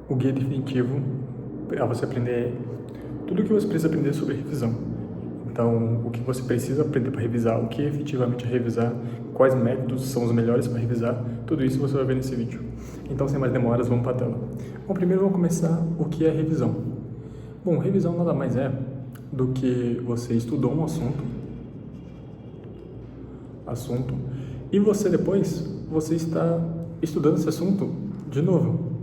o guia definitivo para você aprender tudo o que você precisa aprender sobre revisão. Então, o que você precisa aprender para revisar, o que efetivamente é revisar, quais métodos são os melhores para revisar, tudo isso você vai ver nesse vídeo. Então, sem mais demoras, vamos para a tela. Bom, primeiro vamos começar o que é revisão. Bom, revisão nada mais é do que você estudou um assunto e você depois, você está estudando esse assunto de novo.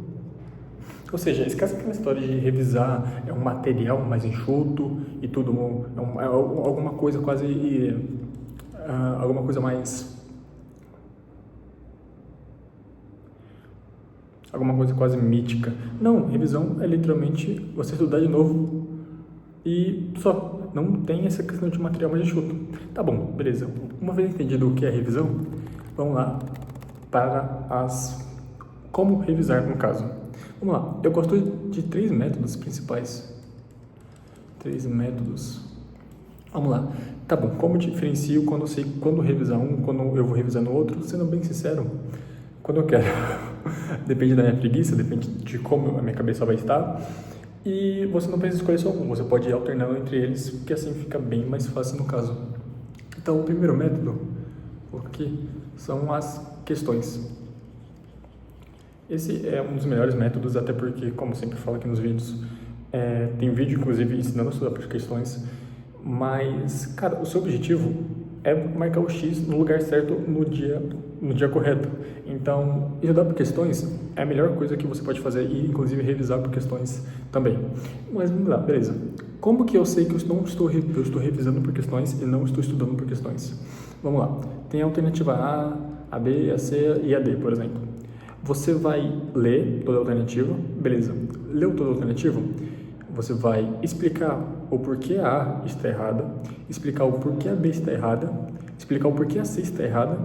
Ou seja, esquece aquela história de revisar um material mais enxuto e tudo, alguma coisa quase, alguma coisa mais, alguma coisa quase mítica. Não, revisão é literalmente você estudar de novo e só. Não tem essa questão de material mais enxuto. Tá bom, beleza. Uma vez entendido o que é revisão, vamos lá para como revisar no caso. Vamos lá, eu gosto de 3 métodos principais. 3 métodos. Vamos lá. Tá bom, como eu diferencio quando eu sei quando revisar um, quando eu vou revisar no outro? Sendo bem sincero, quando eu quero. Depende da minha preguiça, depende de como a minha cabeça vai estar. E você não precisa escolher só um, você pode ir alternando entre eles, porque assim fica bem mais fácil no caso. Então, o primeiro método, aqui, são as questões. Esse é um dos melhores métodos, até porque, como sempre falo aqui nos vídeos, tem vídeo, inclusive, ensinando a estudar por questões, mas, cara, o seu objetivo é marcar o X no lugar certo no dia correto. Então, estudar por questões é a melhor coisa que você pode fazer e, inclusive, revisar por questões também. Mas vamos lá, beleza. Como que eu sei que eu estou revisando por questões e não estou estudando por questões? Vamos lá. Tem a alternativa A, a B, a C e a D, por exemplo. Você vai ler toda a alternativa, beleza. Leu toda a alternativa? Você vai explicar o porquê a A está errada, explicar o porquê a B está errada, explicar o porquê a C está errada,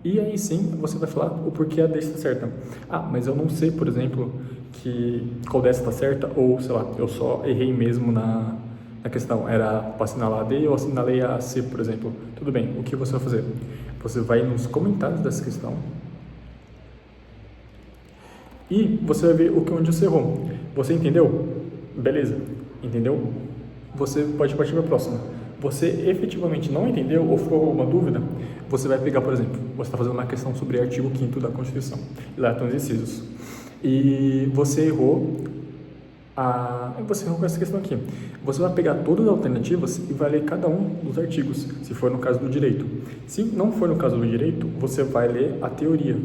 e aí sim você vai falar o porquê a D está certa. Ah, mas eu não sei, por exemplo, qual dessa está certa, ou sei lá, eu só errei mesmo na questão. Era para assinalar a D e eu assinalei a C, por exemplo. Tudo bem, o que você vai fazer? Você vai nos comentários dessa questão e você vai ver onde você errou. Você entendeu? Beleza, entendeu? Você pode partir para a próxima. Você efetivamente não entendeu ou ficou com alguma dúvida? Você vai pegar, por exemplo, você está fazendo uma questão sobre o artigo 5º da Constituição. E lá estão os incisos. E você errou com essa questão aqui. Você vai pegar todas as alternativas e vai ler cada um dos artigos, se for no caso do direito. Se não for no caso do direito, você vai ler a teoria.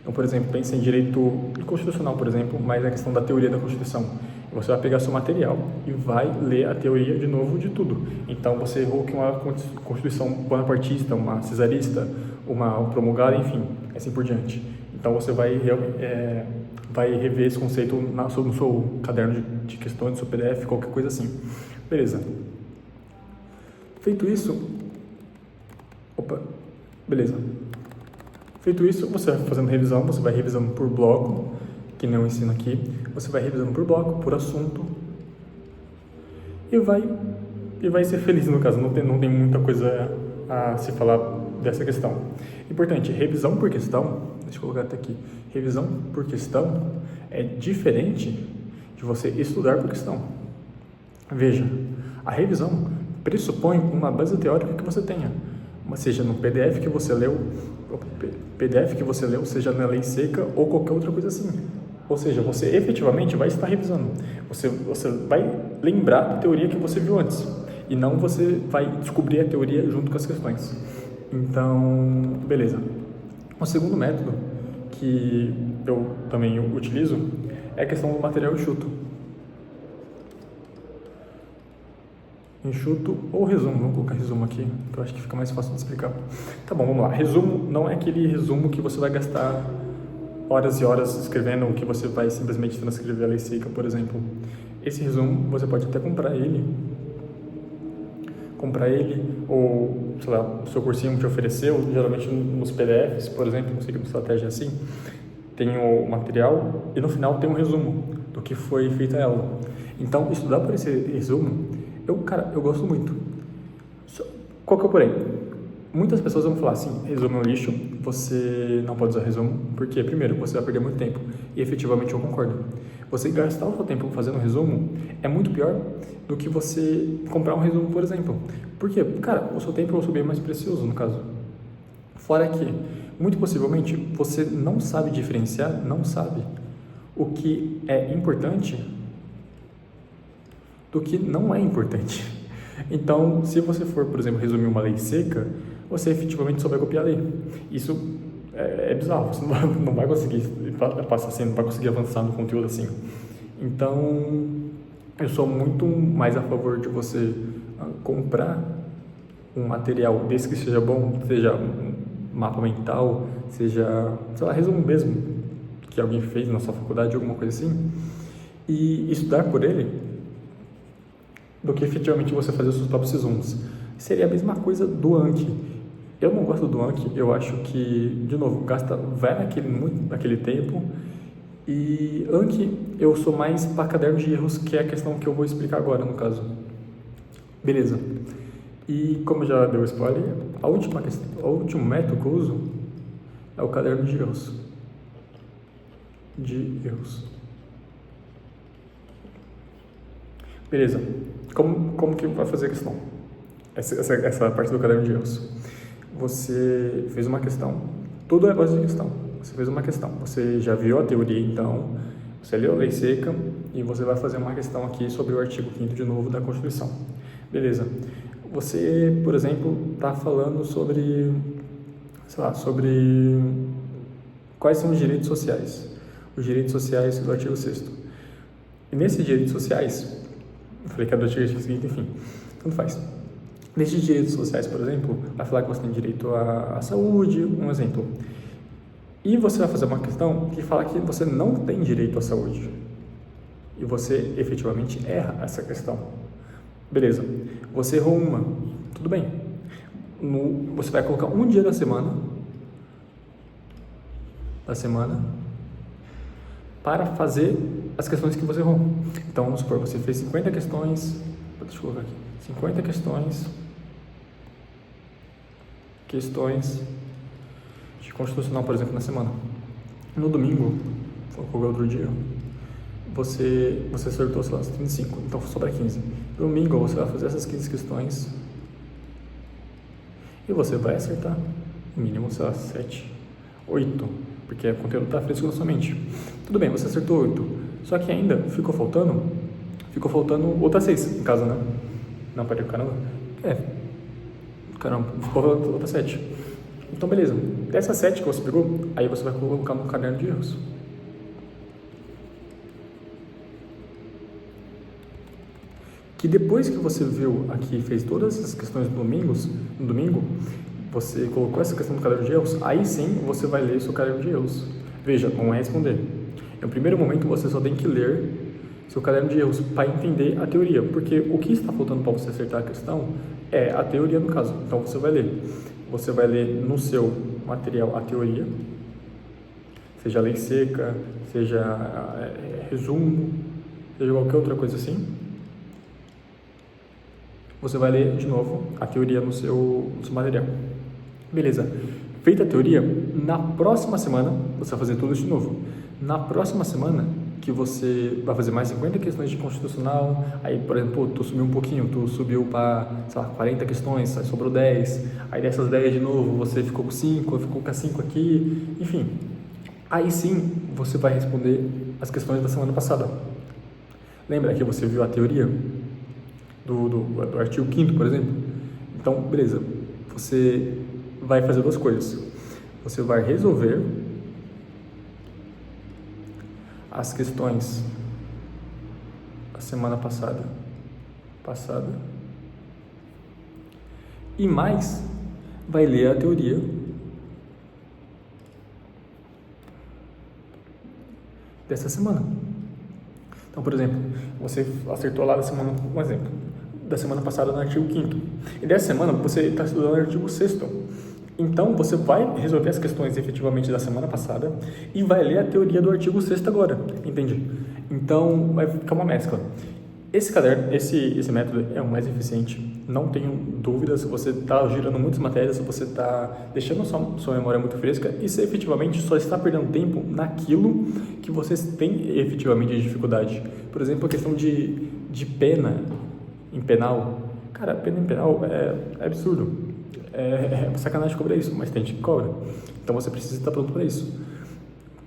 Então, por exemplo, pense em direito constitucional, por exemplo, mas a questão da teoria da Constituição. Você vai pegar seu material e vai ler a teoria de novo de tudo. Então, você errou que uma Constituição bonapartista, uma cesarista, uma promulgada, enfim, assim por diante. Então, você vai rever esse conceito no seu caderno de questões, no seu PDF, qualquer coisa assim. Beleza. Feito isso... Beleza. Feito isso, você vai fazendo revisão, você vai revisando por bloco, que nem eu ensino aqui. Você vai revisando por bloco, por assunto, e vai ser feliz no caso. Não tem muita coisa a se falar dessa questão. Importante, revisão por questão, deixa eu colocar até aqui. Revisão por questão é diferente de você estudar por questão. Veja, a revisão pressupõe uma base teórica que você tenha, seja no PDF que você leu, seja na lei seca ou qualquer outra coisa assim. Ou seja, você efetivamente vai estar revisando. Você vai lembrar da teoria que você viu antes. E não você vai descobrir a teoria junto com as questões. Então, beleza. O segundo método que eu também utilizo é a questão do material enxuto. Enxuto ou resumo, vamos colocar resumo aqui, que eu acho que fica mais fácil de explicar. Tá bom, vamos lá. Resumo não é aquele resumo que você vai gastar horas e horas escrevendo, que você vai simplesmente transcrever a lei seca, por exemplo. Esse resumo, você pode até comprar ele, ou, sei lá, o seu cursinho te ofereceu, geralmente nos PDFs, por exemplo, não sei que estratégia é assim, tem o material e no final tem um resumo do que foi feita ela. Então, estudar por esse resumo, eu gosto muito. Qual que é o porém? muitas pessoas vão falar assim, resumo é um lixo, você não pode usar resumo, porque primeiro, você vai perder muito tempo, e efetivamente eu concordo. Você gastar o seu tempo fazendo um resumo é muito pior do que você comprar um resumo, por exemplo. Por quê? Cara, o seu tempo é o seu bem mais precioso, no caso. Fora que, muito possivelmente, você não sabe diferenciar, não sabe o que é importante do que não é importante. Então, se você for, por exemplo, resumir uma lei seca, você efetivamente só vai copiar a lei. Isso é bizarro, você não vai conseguir passar assim, não vai conseguir avançar no conteúdo assim. Então, eu sou muito mais a favor de você comprar um material desse que seja bom, seja um mapa mental, seja, sei lá, resumo mesmo, que alguém fez na sua faculdade, alguma coisa assim, e estudar por ele, do que efetivamente você fazer os seus próprios resumos. Seria a mesma coisa do Anki. Eu não gosto do Anki, eu acho que, de novo, vai muito naquele tempo, e Anki eu sou mais para caderno de erros, que é a questão que eu vou explicar agora, no caso. Beleza. E como já deu spoiler, o último método que eu uso é o caderno de erros. Beleza. Como que vai fazer a questão? Essa parte do caderno de erros. Você fez uma questão. Tudo é base de questão. Você fez uma questão. Você já viu a teoria, então. Você leu a lei seca e você vai fazer uma questão aqui sobre o artigo 5º de novo da Constituição. Beleza. Você, por exemplo, está falando sobre, sei lá, sobre quais são os direitos sociais. Os direitos sociais do artigo 6º. E nesses direitos sociais, eu falei que era do artigo 5º, enfim, tanto faz. Nesses direitos sociais, por exemplo, vai falar que você tem direito à saúde, um exemplo. E você vai fazer uma questão que fala que você não tem direito à saúde. E você efetivamente erra essa questão. Beleza. Você errou uma. Tudo bem. Você vai colocar um dia da semana para fazer as questões que você errou. Então, vamos supor, você fez 50 questões. Deixa eu colocar aqui. 50 questões de constitucional, por exemplo, na semana. No domingo, ou qualquer outro dia, você acertou, sei lá, 35, então sobra 15. No domingo, você vai fazer essas 15 questões e você vai acertar, no mínimo, sei lá, 7, 8, porque o conteúdo está fresco na sua mente. Tudo bem, você acertou 8, só que ainda ficou faltando outras 6, em casa, né? Não, peraí, caramba. Ficou outra 7. Então, beleza. Dessas 7 que você pegou, aí você vai colocar no caderno de erros. Que depois que você viu aqui, fez todas essas questões no domingo, você colocou essa questão do caderno de erros, aí sim você vai ler seu caderno de erros. Veja, não é responder. No primeiro momento você só tem que ler seu caderno de erros para entender a teoria, porque o que está faltando para você acertar a questão é a teoria no caso. Então você vai ler no seu material a teoria, seja lei seca, seja resumo, seja qualquer outra coisa assim. Você vai ler de novo a teoria no seu material. Beleza. Feita a teoria, na próxima semana, você vai fazer tudo isso de novo. Na próxima semana, que você vai fazer mais 50 questões de constitucional, aí, por exemplo, tu subiu um pouquinho, tu subiu para, sei lá, 40 questões, aí sobrou 10, aí dessas 10 de novo, você ficou com 5, ficou com 5 aqui, enfim. Aí sim, você vai responder as questões da semana passada. Lembra que você viu a teoria do artigo 5º, por exemplo? Então, beleza, você vai fazer duas coisas. Você vai resolver as questões da semana passada e mais vai ler a teoria dessa semana. Então, por exemplo, você acertou lá um exemplo da semana passada no artigo 5º, e dessa semana você está estudando o artigo 6º. Então, você vai resolver as questões efetivamente da semana passada e vai ler a teoria do artigo 6º agora, entende? Então, vai ficar uma mescla. Esse caderno, esse método é o mais eficiente, não tenho dúvidas. Você está girando muitas matérias, você está deixando sua memória muito fresca e você efetivamente só está perdendo tempo naquilo que você tem efetivamente de dificuldade. Por exemplo, a questão de pena em penal. Cara, pena em penal é absurdo. É sacanagem cobrar isso, mas tem gente que cobra. Então você precisa estar pronto para isso.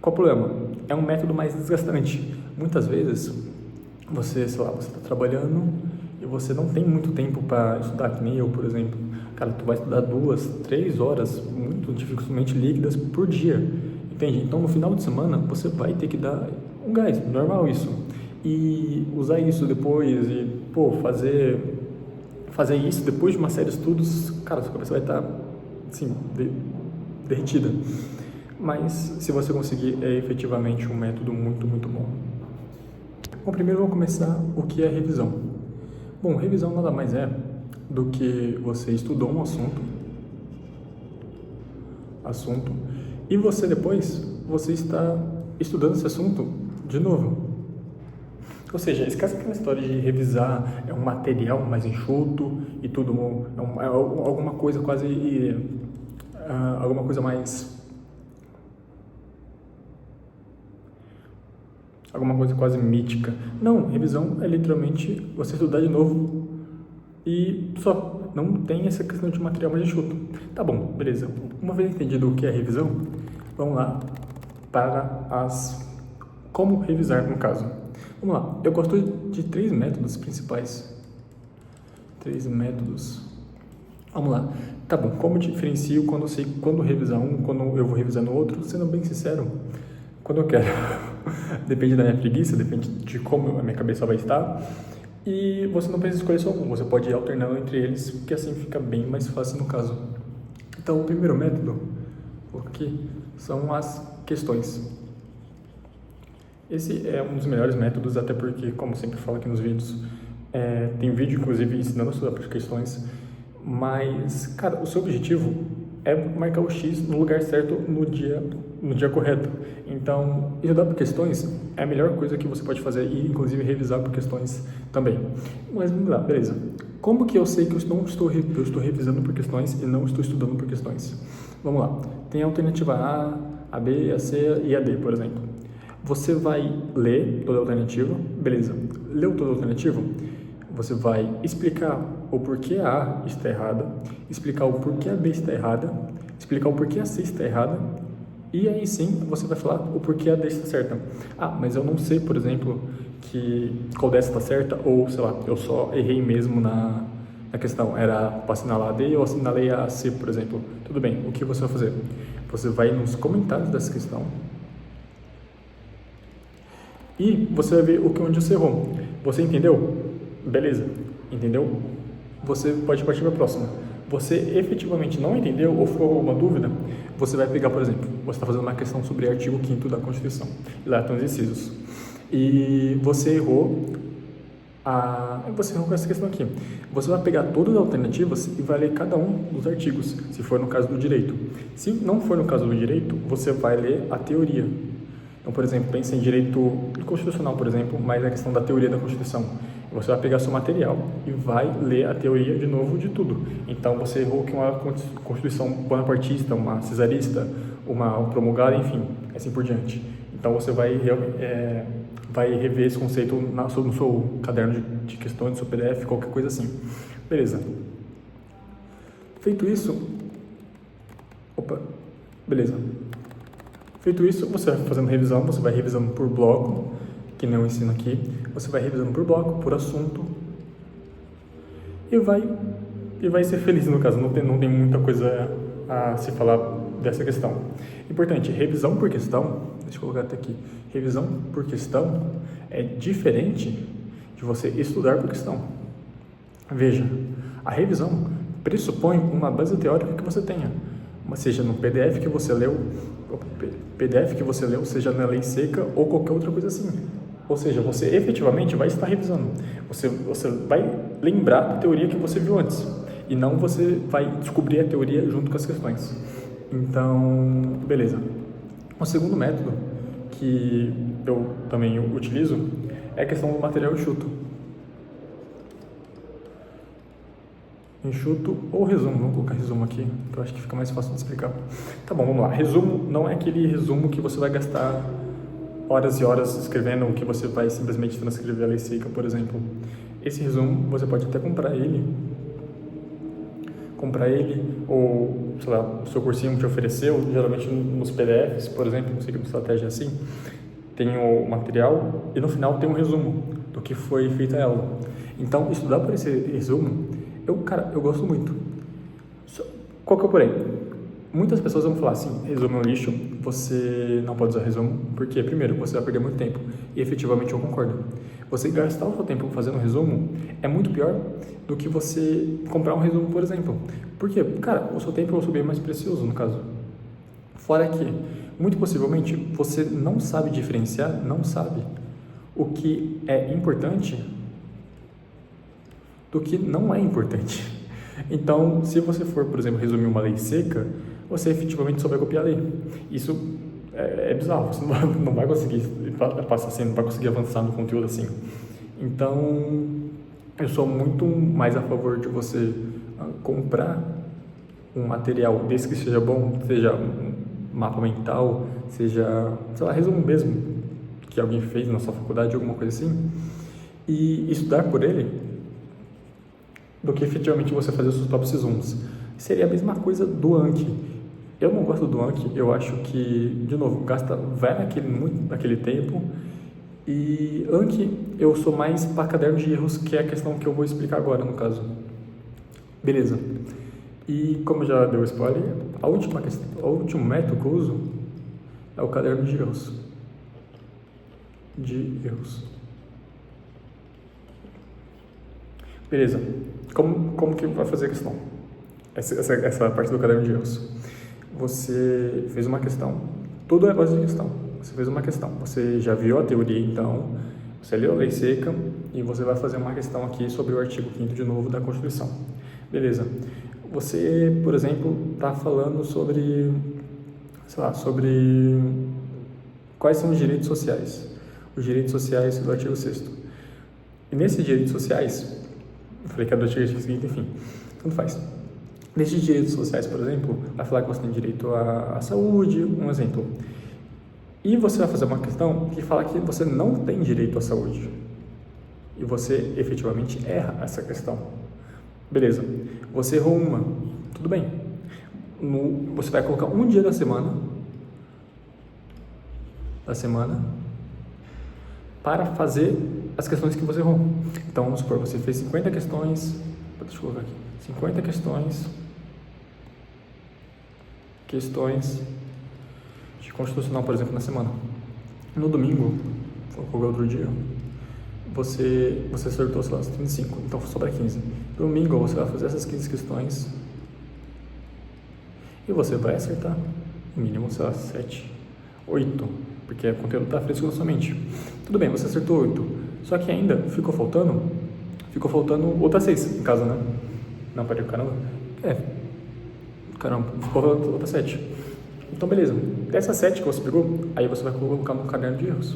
Qual o problema? É um método mais desgastante. Muitas vezes você, sei lá, você está trabalhando e você não tem muito tempo para estudar, que nem eu, por exemplo. Cara, tu vai estudar 2, 3 horas, muito dificilmente líquidas por dia, entende? Então, no final de semana, você vai ter que dar um gás, normal isso. E usar isso depois e, pô, fazer isso depois de uma série de estudos, cara, sua cabeça vai estar, assim, derretida. Mas, se você conseguir, é efetivamente um método muito, muito bom. Bom, primeiro vamos começar o que é revisão. Bom, revisão nada mais é do que você estudou um assunto e você depois, você está estudando esse assunto de novo. Ou seja, esquece aquela história de revisar, é um material mais enxuto e tudo, é alguma coisa quase, alguma coisa mais... alguma coisa quase mítica. Não, revisão é literalmente você estudar de novo e só. Não tem essa questão de material mais enxuto. Tá bom, beleza. Uma vez entendido o que é revisão, vamos lá para como revisar no caso. Vamos lá, eu gosto de 3 métodos principais. 3 métodos. Vamos lá. Tá bom, como diferencio quando eu sei quando revisar um, quando eu vou revisar no outro? Sendo bem sincero, quando eu quero. Depende da minha preguiça, depende de como a minha cabeça vai estar. E você não precisa escolher só um, você pode ir alternando entre eles, porque assim fica bem mais fácil no caso. Então, o primeiro método aqui são as questões. Esse é um dos melhores métodos, até porque, como sempre falo aqui nos vídeos, tem vídeo, inclusive, ensinando a estudar por questões. Mas, cara, o seu objetivo é marcar o X no lugar certo no dia correto. Então, estudar por questões é a melhor coisa que você pode fazer e, inclusive, revisar por questões também. Mas vamos lá, beleza. Como que eu sei que eu estou revisando por questões e não estou estudando por questões? Vamos lá. Tem a alternativa A, a B, a C e a D, por exemplo. Você vai ler toda a alternativa, beleza. Leu toda a alternativa? Você vai explicar o porquê a A está errada, explicar o porquê a B está errada, explicar o porquê a C está errada, e aí sim você vai falar o porquê a D está certa. Ah, mas eu não sei, por exemplo, qual dessa está certa, ou sei lá, eu só errei mesmo na questão. Era para assinalar a D e eu assinalei a C, por exemplo. Tudo bem, o que você vai fazer? Você vai nos comentários dessa questão e você vai ver onde você errou. Você entendeu? Beleza, entendeu? Você pode partir para a próxima. Você efetivamente não entendeu ou ficou com alguma dúvida, você vai pegar, por exemplo, você está fazendo uma questão sobre artigo 5º da Constituição, e lá estão os incisos. E você errou com essa questão aqui. Você vai pegar todas as alternativas e vai ler cada um dos artigos, se for no caso do direito. Se não for no caso do direito, você vai ler a teoria. Então, por exemplo, pense em direito constitucional, por exemplo, mas a questão da teoria da Constituição. Você vai pegar seu material e vai ler a teoria de novo de tudo. Então, você errou que uma Constituição bonapartista, uma cesarista, uma promulgada, enfim, assim por diante. Então, você vai rever esse conceito no seu caderno de questões, no seu PDF, qualquer coisa assim. Beleza. Feito isso... Beleza. Feito isso, você vai fazendo revisão, você vai revisando por bloco, que nem eu ensino aqui. Você vai revisando por bloco, por assunto, e vai ser feliz no caso. Não tem muita coisa a se falar dessa questão. Importante, revisão por questão, deixa eu colocar até aqui. Revisão por questão é diferente de você estudar por questão. Veja, a revisão pressupõe uma base teórica que você tenha, seja no PDF que você leu, seja na lei seca ou qualquer outra coisa assim. Ou seja, você efetivamente vai estar revisando. Você vai lembrar da teoria que você viu antes. E não você vai descobrir a teoria junto com as questões. Então, beleza. O segundo método que eu também utilizo é a questão do material enxuto. Enxuto ou resumo, vamos colocar resumo aqui, que eu acho que fica mais fácil de explicar. Tá bom, vamos lá. Resumo não é aquele resumo que você vai gastar horas e horas escrevendo, o que você vai simplesmente transcrever a lei seca, por exemplo. Esse resumo, você pode até comprar ou, sei lá, o seu cursinho te ofereceu, geralmente nos PDFs, por exemplo, não sei que estratégia assim, tem o material e no final tem um resumo do que foi feita a aula. Então, estudar por esse resumo, eu gosto muito. Qual que é o porém? Muitas pessoas vão falar assim, resumo é um lixo, você não pode usar resumo, porque primeiro, você vai perder muito tempo, e efetivamente eu concordo. Você gastar o seu tempo fazendo um resumo é muito pior do que você comprar um resumo, por exemplo. Por quê? Cara, o seu tempo é o seu bem mais precioso, no caso. Fora que, muito possivelmente, você não sabe diferenciar, não sabe o que é importante do que não é importante. Então, se você for, por exemplo, resumir uma lei seca, você efetivamente só vai copiar a lei. Isso é bizarro, você não vai conseguir passar assim, não vai conseguir avançar no conteúdo assim. Então, eu sou muito mais a favor de você comprar um material desse que seja bom, seja um mapa mental, seja, sei lá, resumo mesmo, que alguém fez na sua faculdade, alguma coisa assim, e estudar por ele, do que efetivamente você fazer os seus próprios resumos. Seria a mesma coisa do Anki. Eu não gosto do Anki, eu acho que, de novo, vai naquele tempo, e Anki eu sou mais para caderno de erros, que é a questão que eu vou explicar agora, no caso. Beleza. E como já deu spoiler, o último método que eu uso é o caderno de erros. Beleza. Como que vai fazer a questão? Essa parte do caderno de erros. Você fez uma questão. Tudo é base de questão. Você fez uma questão. Você já viu a teoria, então. Você leu a lei seca e você vai fazer uma questão aqui sobre o artigo 5º de novo da Constituição. Beleza. Você, por exemplo, está falando sobre, sei lá, sobre quais são os direitos sociais. Os direitos sociais do artigo 6º. E nesses direitos sociais, eu falei que é do artigo 5º, enfim, tanto faz. Nesses direitos sociais, por exemplo, vai falar que você tem direito à saúde, um exemplo. E você vai fazer uma questão que fala que você não tem direito à saúde. E você efetivamente erra essa questão. Beleza. Você errou uma. Tudo bem. Você vai colocar um dia da semana para fazer as questões que você errou. Então, vamos supor, você fez 50 questões. Deixa eu colocar aqui. 50 questões de constitucional, por exemplo, na semana. No domingo, ou qualquer outro dia, você acertou, sei lá, 35, então sobra 15. No domingo, você vai fazer essas 15 questões e você vai acertar, no mínimo, sei lá, 7, 8, porque o conteúdo está fresco na sua mente. Tudo bem, você acertou 8, só que ainda ficou faltando outras 6 em casa, né? Não, peraí, caramba. Ficou faltando outras 7. Então, beleza. Dessas 7 que você pegou, aí você vai colocar no caderno de erros.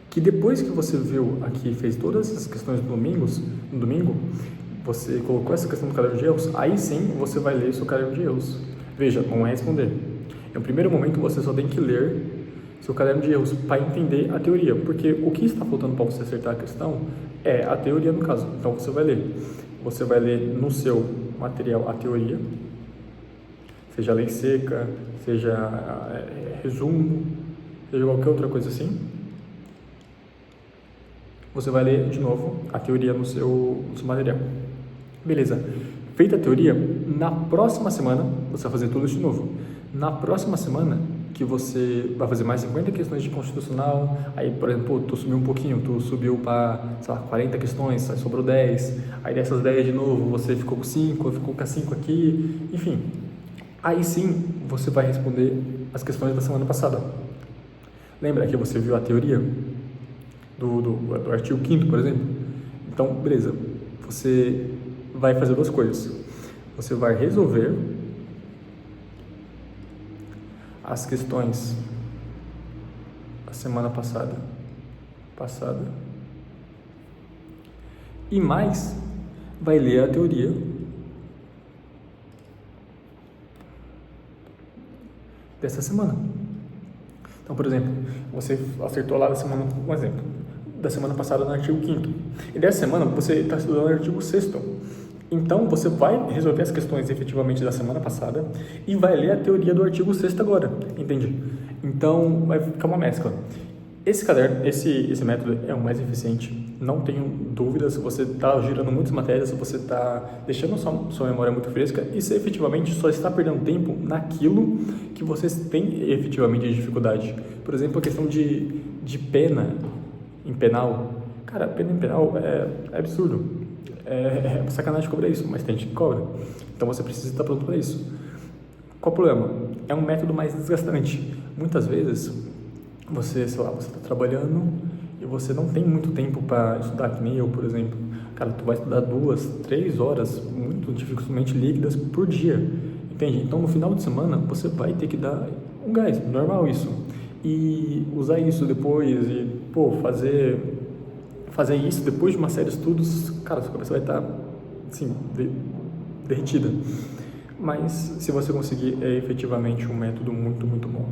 Que depois que você viu aqui, fez todas essas questões no domingo, você colocou essa questão do caderno de erros, aí sim você vai ler seu caderno de erros. Veja, não é responder. No primeiro momento você só tem que ler seu caderno de erros para entender a teoria, porque o que está faltando para você acertar a questão é a teoria no caso. Então você vai ler no seu material a teoria, seja lei seca, seja resumo, seja qualquer outra coisa assim. Você vai ler de novo a teoria no seu material. Beleza. Feita a teoria, na próxima semana, você vai fazer tudo isso de novo. Na próxima semana, que você vai fazer mais 50 questões de constitucional, aí, por exemplo, tu subiu um pouquinho, tu subiu para, sei lá, 40 questões, aí sobrou 10, aí dessas 10 de novo, você ficou com 5, ficou com 5 aqui, enfim. Aí sim, você vai responder as questões da semana passada. Lembra que você viu a teoria do artigo 5º, por exemplo? Então, beleza, você vai fazer duas coisas. Você vai resolver as questões da semana passada e mais vai ler a teoria dessa semana. Então, por exemplo, você acertou lá da semana, um exemplo, da semana passada no artigo 5º. E dessa semana você está estudando o artigo 6º. Então, você vai resolver as questões efetivamente da semana passada e vai ler a teoria do artigo 6º agora, entende? Então, vai ficar uma mescla. Esse método é o mais eficiente, não tenho dúvidas. Você está girando muitas matérias, você está deixando sua memória muito fresca e você efetivamente só está perdendo tempo naquilo que você tem efetivamente dificuldade. Por exemplo, a questão de pena em penal. Cara, pena em penal é absurdo. É sacanagem cobrar isso, mas tem gente que cobra. Então você precisa estar pronto para isso. Qual o problema? É um método mais desgastante. Muitas vezes você está trabalhando e você não tem muito tempo para estudar, que nem eu, por exemplo. Cara, tu vai estudar 2, 3 horas, muito dificilmente líquidas por dia, entende? Então, no final de semana, você vai ter que dar um gás, normal isso. E usar isso depois e, fazer isso depois de uma série de estudos, cara, sua cabeça vai estar, assim, derretida. Mas, se você conseguir, é efetivamente um método muito, muito bom.